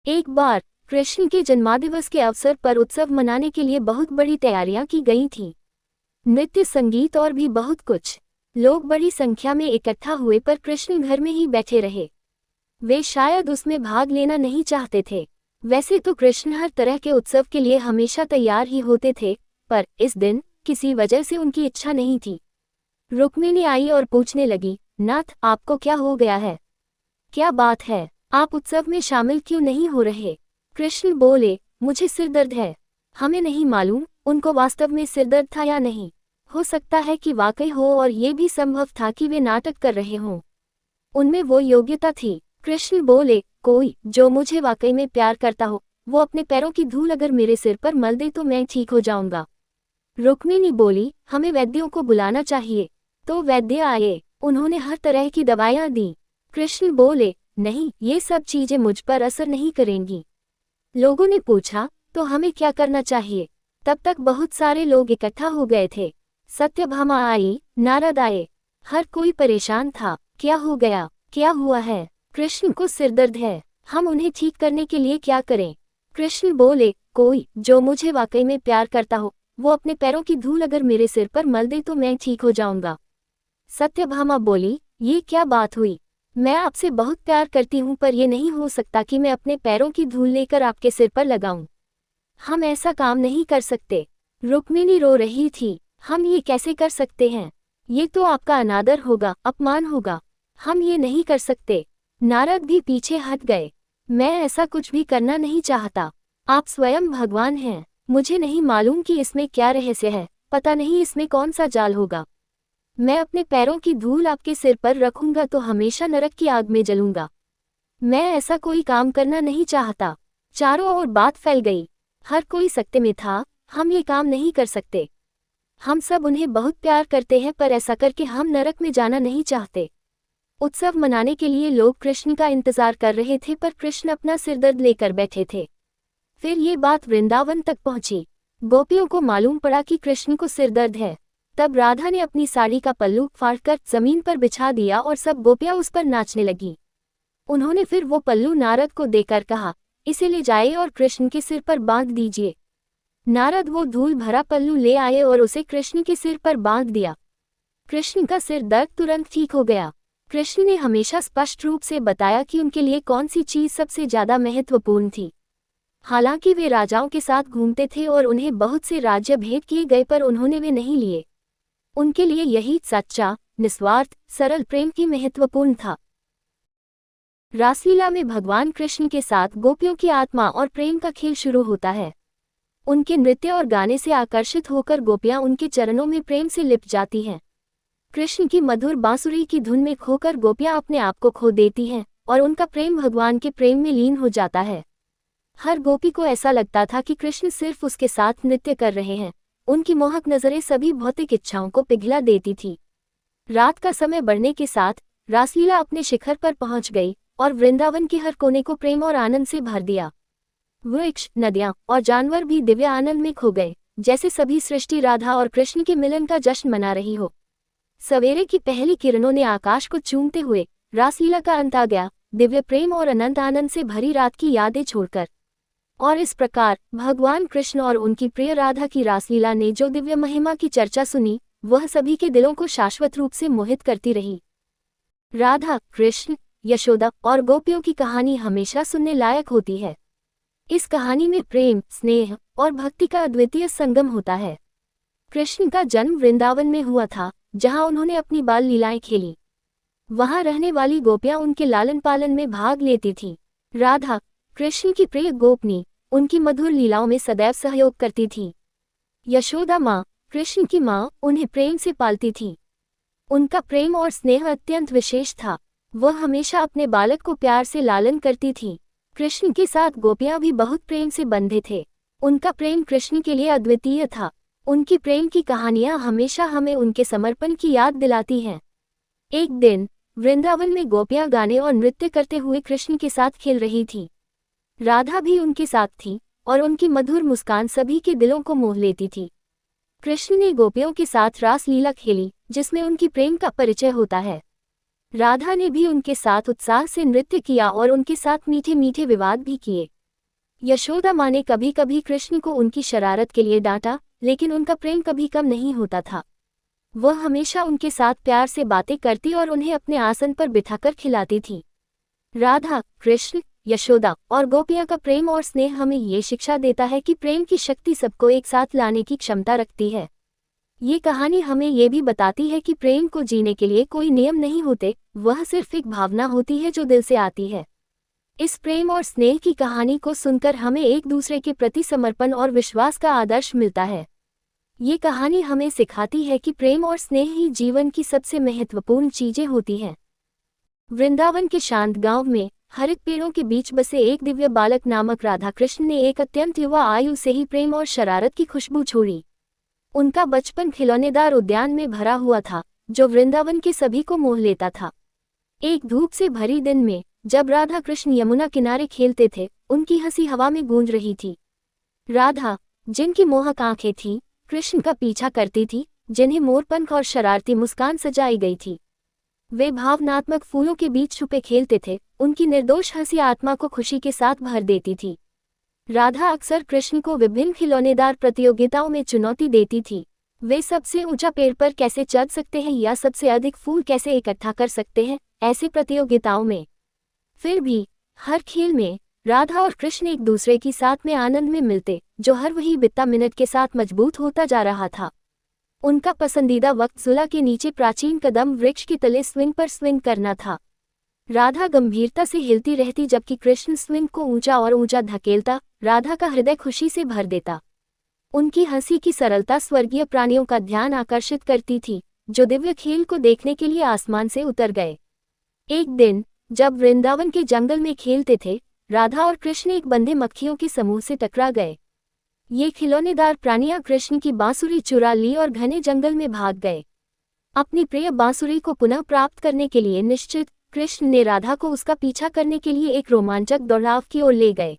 एक बार कृष्ण के जन्मदिवस के अवसर पर उत्सव मनाने के लिए बहुत बड़ी तैयारियां की गई थीं। नृत्य, संगीत और भी बहुत कुछ। लोग बड़ी संख्या में इकट्ठा हुए पर कृष्ण घर में ही बैठे रहे। वे शायद उसमें भाग लेना नहीं चाहते थे। वैसे तो कृष्ण हर तरह के उत्सव के लिए हमेशा तैयार ही होते थे, पर इस दिन किसी वजह से उनकी इच्छा नहीं थी। रुक्मिणी आई और पूछने लगी, नाथ, आपको क्या हो गया है? क्या बात है? आप उत्सव में शामिल क्यों नहीं हो रहे? कृष्ण बोले, मुझे सिर दर्द है। हमें नहीं मालूम उनको वास्तव में सिर दर्द था या नहीं। हो सकता है कि वाकई हो और ये भी संभव था कि वे नाटक कर रहे हों। उनमें वो योग्यता थी। कृष्ण बोले, कोई जो मुझे वाकई में प्यार करता हो, वो अपने पैरों की धूल अगर मेरे सिर पर मल दे तो मैं ठीक हो जाऊंगा। रुक्मिणी बोली, हमें वैद्यों को बुलाना चाहिए। तो वैद्य आए। उन्होंने हर तरह की दवाइयां दी। कृष्ण बोले, नहीं, ये सब चीजें मुझ पर असर नहीं करेंगी। लोगों ने पूछा, तो हमें क्या करना चाहिए? तब तक बहुत सारे लोग इकट्ठा हो गए थे। सत्यभामा आई, नारद आए। हर कोई परेशान था। क्या हो गया? क्या हुआ है? कृष्ण को सिर दर्द है। हम उन्हें ठीक करने के लिए क्या करें? कृष्ण बोले, कोई जो मुझे वाकई में प्यार करता हो, वो अपने पैरों की धूल अगर मेरे सिर पर मल दे तो मैं ठीक हो जाऊंगा। सत्यभामा बोली, ये क्या बात हुई? मैं आपसे बहुत प्यार करती हूँ, पर यह नहीं हो सकता कि मैं अपने पैरों की धूल लेकर आपके सिर पर लगाऊं। हम ऐसा काम नहीं कर सकते। रुक्मिणी रो रही थी। हम ये कैसे कर सकते हैं? ये तो आपका अनादर होगा, अपमान होगा। हम ये नहीं कर सकते। नारद भी पीछे हट गए। मैं ऐसा कुछ भी करना नहीं चाहता। आप स्वयं भगवान हैं। मुझे नहीं मालूम कि इसमें क्या रहस्य है। पता नहीं इसमें कौन सा जाल होगा। मैं अपने पैरों की धूल आपके सिर पर रखूंगा तो हमेशा नरक की आग में जलूंगा। मैं ऐसा कोई काम करना नहीं चाहता। चारों ओर बात फैल गई। हर कोई सकते में था, हम ये काम नहीं कर सकते। हम सब उन्हें बहुत प्यार करते हैं, पर ऐसा करके हम नरक में जाना नहीं चाहते। उत्सव मनाने के लिए लोग कृष्ण का इंतजार कर रहे थे, पर कृष्ण अपना सिरदर्द लेकर बैठे थे। फिर ये बात वृंदावन तक पहुंची। गोपियों को मालूम पड़ा कि कृष्ण को सिरदर्द है। तब राधा ने अपनी साड़ी का पल्लू फाड़कर जमीन पर बिछा दिया और सब गोपियां उस पर नाचने लगीं। उन्होंने फिर वो पल्लू नारद को देकर कहा, इसे ले जाइए और कृष्ण के सिर पर बांध दीजिए। नारद वो धूल भरा पल्लू ले आए और उसे कृष्ण के सिर पर बांध दिया। कृष्ण का सिर दर्द तुरंत ठीक हो गया। कृष्ण ने हमेशा स्पष्ट रूप से बताया कि उनके लिए कौन सी चीज सबसे ज्यादा महत्वपूर्ण थी। हालांकि वे राजाओं के साथ घूमते थे और उन्हें बहुत से राज्य भेंट किए गए, पर उन्होंने वे नहीं लिए। उनके लिए यही सच्चा, निस्वार्थ, सरल प्रेम की महत्वपूर्ण था। रासलीला में भगवान कृष्ण के साथ गोपियों की आत्मा और प्रेम का खेल शुरू होता है। उनके नृत्य और गाने से आकर्षित होकर गोपियां उनके चरणों में प्रेम से लिपट जाती हैं। कृष्ण की मधुर बांसुरी की धुन में खोकर गोपियां अपने आप को खो देती हैं और उनका प्रेम भगवान के प्रेम में लीन हो जाता है। हर गोपी को ऐसा लगता था कि कृष्ण सिर्फ उसके साथ नृत्य कर रहे हैं। उनकी मोहक नजरें सभी भौतिक इच्छाओं को पिघला देती थी। रात का समय बढ़ने के साथ रासलीला अपने शिखर पर पहुंच गई और वृंदावन के हर कोने को प्रेम और आनंद से भर दिया। वृक्ष, नदियां और जानवर भी दिव्य आनंद में खो गए, जैसे सभी सृष्टि राधा और कृष्ण के मिलन का जश्न मना रही हो। सवेरे की पहली किरणों ने आकाश को चूमते हुए रासलीला का अंत आ गया, दिव्य प्रेम और अनंत आनंद से भरी रात की यादें छोड़कर। और इस प्रकार भगवान कृष्ण और उनकी प्रिय राधा की रासलीला ने जो दिव्य महिमा की चर्चा सुनी, वह सभी के दिलों को शाश्वत रूप से मोहित करती रही। राधा, कृष्ण, यशोदा और गोपियों की कहानी हमेशा सुनने लायक होती है। इस कहानी में प्रेम, स्नेह और भक्ति का अद्वितीय संगम होता है। कृष्ण का जन्म वृंदावन में हुआ था, जहां उन्होंने अपनी बाल लीलाएं खेली। वहां रहने वाली गोपियां उनके लालन पालन में भाग लेती थीं। राधा, कृष्ण की प्रिय गोपनी, उनकी मधुर लीलाओं में सदैव सहयोग करती थी। यशोदा माँ, कृष्ण की माँ, उन्हें प्रेम से पालती थी। उनका प्रेम और स्नेह अत्यंत विशेष था। वह हमेशा अपने बालक को प्यार से लालन करती थी। कृष्ण के साथ गोपियां भी बहुत प्रेम से बंधे थे। उनका प्रेम कृष्ण के लिए अद्वितीय था। उनकी प्रेम की कहानियां हमेशा हमें उनके समर्पण की याद दिलाती हैं। एक दिन वृंदावन में गोपियां गाने और नृत्य करते हुए कृष्ण के साथ खेल रही थी। राधा भी उनके साथ थी और उनकी मधुर मुस्कान सभी के दिलों को मोह लेती थी। कृष्ण ने गोपियों के साथ रास लीला खेली, जिसमें उनकी प्रेम का परिचय होता है। राधा ने भी उनके साथ उत्साह से नृत्य किया और उनके साथ मीठे मीठे विवाद भी किए। यशोदा माँ ने कभी कभी कृष्ण को उनकी शरारत के लिए डांटा, लेकिन उनका प्रेम कभी कम नहीं होता था। वह हमेशा उनके साथ प्यार से बातें करती और उन्हें अपने आसन पर बिठाकर खिलाती थी। राधा, कृष्ण, यशोदा और गोपियां का प्रेम और स्नेह हमें ये शिक्षा देता है कि प्रेम की शक्ति सबको एक साथ लाने की क्षमता रखती है। ये कहानी हमें ये भी बताती है कि प्रेम को जीने के लिए कोई नियम नहीं होते, वह सिर्फ एक भावना होती है जो दिल से आती है। इस प्रेम और स्नेह की कहानी को सुनकर हमें एक दूसरे के प्रति समर्पण और विश्वास का आदर्श मिलता है। ये कहानी हमें सिखाती है कि प्रेम और स्नेह ही जीवन की सबसे महत्वपूर्ण चीजें होती हैं। वृंदावन के शांत गांव में हरित पेड़ों के बीच बसे एक दिव्य बालक नामक राधा कृष्ण ने एक अत्यंत युवा आयु से ही प्रेम और शरारत की खुशबू छोड़ी। उनका बचपन खिलौनेदार उद्यान में भरा हुआ था, जो वृंदावन के सभी को मोह लेता था। एक धूप से भरी दिन में जब राधा कृष्ण यमुना किनारे खेलते थे, उनकी हंसी हवा में गूंज रही थी। राधा, जिनकी मोहक आंखें थीं, कृष्ण का पीछा करती थी, जिन्हें मोरपंख और शरारती मुस्कान सजाई गई थी। वे भावनात्मक फूलों के बीच छुपे खेलते थे, उनकी निर्दोष हंसी आत्मा को खुशी के साथ भर देती थी। राधा अक्सर कृष्ण को विभिन्न खिलौनेदार प्रतियोगिताओं में चुनौती देती थी। वे सबसे ऊंचा पेड़ पर कैसे चढ़ सकते हैं या सबसे अधिक फूल कैसे इकट्ठा कर सकते हैं, ऐसे प्रतियोगिताओं में। फिर भी हर खेल में राधा और कृष्ण एक दूसरे की साथ में आनंद में मिलते, जो हर वही बीतता मिनट के साथ मजबूत होता जा रहा था। उनका पसंदीदा वक्त झूला के नीचे प्राचीन कदम वृक्ष के तले स्विंग पर स्विंग करना था। राधा गंभीरता से हिलती रहती जबकि कृष्ण स्विंग को ऊंचा और ऊंचा धकेलता, राधा का हृदय खुशी से भर देता। उनकी हंसी की सरलता स्वर्गीय प्राणियों का ध्यान आकर्षित करती थी, जो दिव्य खेल को देखने के लिए आसमान से उतर गए। एक दिन जब वृंदावन के जंगल में खेलते थे, राधा और कृष्ण एक बंधे मक्खियों के समूह से टकरा गए। ये खिलौनेदार प्राणियां कृष्ण की बांसुरी चुरा ली और घने जंगल में भाग गए। अपनी प्रिय बांसुरी को पुनः प्राप्त करने के लिए निश्चित, कृष्ण ने राधा को उसका पीछा करने के लिए एक रोमांचक दौड़ाव की ओर ले गए।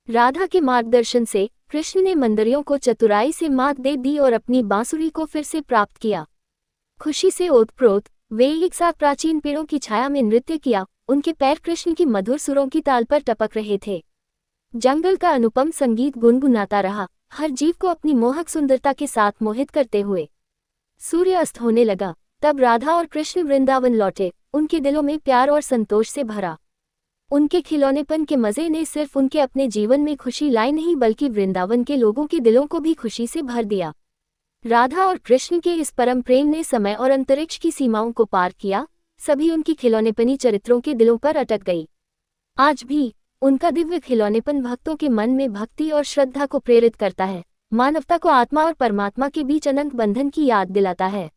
राधा के मार्गदर्शन से कृष्ण ने मंदरियों को चतुराई से मात दे दी और अपनी बांसुरी को फिर से प्राप्त किया। खुशी से ओतप्रोत वे एक साथ प्राचीन पेड़ों की छाया में नृत्य किया, उनके पैर कृष्ण की मधुर सुरों की ताल पर टपक रहे थे। जंगल का अनुपम संगीत गुनगुनाता रहा, हर जीव को अपनी मोहक सुंदरता के साथ मोहित करते हुए। सूर्य अस्त होने लगा, तब राधा और कृष्ण वृंदावन लौटे, उनके दिलों में प्यार और संतोष से भरा। उनके खिलौनेपन के मजे ने सिर्फ उनके अपने जीवन में खुशी लाई नहीं बल्कि वृंदावन के लोगों के दिलों को भी खुशी से भर दिया। राधा और कृष्ण के इस परम प्रेम ने समय और अंतरिक्ष की सीमाओं को पार किया, सभी उनकी खिलौनेपनी चरित्रों के दिलों पर अटक गई। आज भी उनका दिव्य खिलौनेपन भक्तों के मन में भक्ति और श्रद्धा को प्रेरित करता है, मानवता को आत्मा और परमात्मा के बीच अनंत बंधन की याद दिलाता है।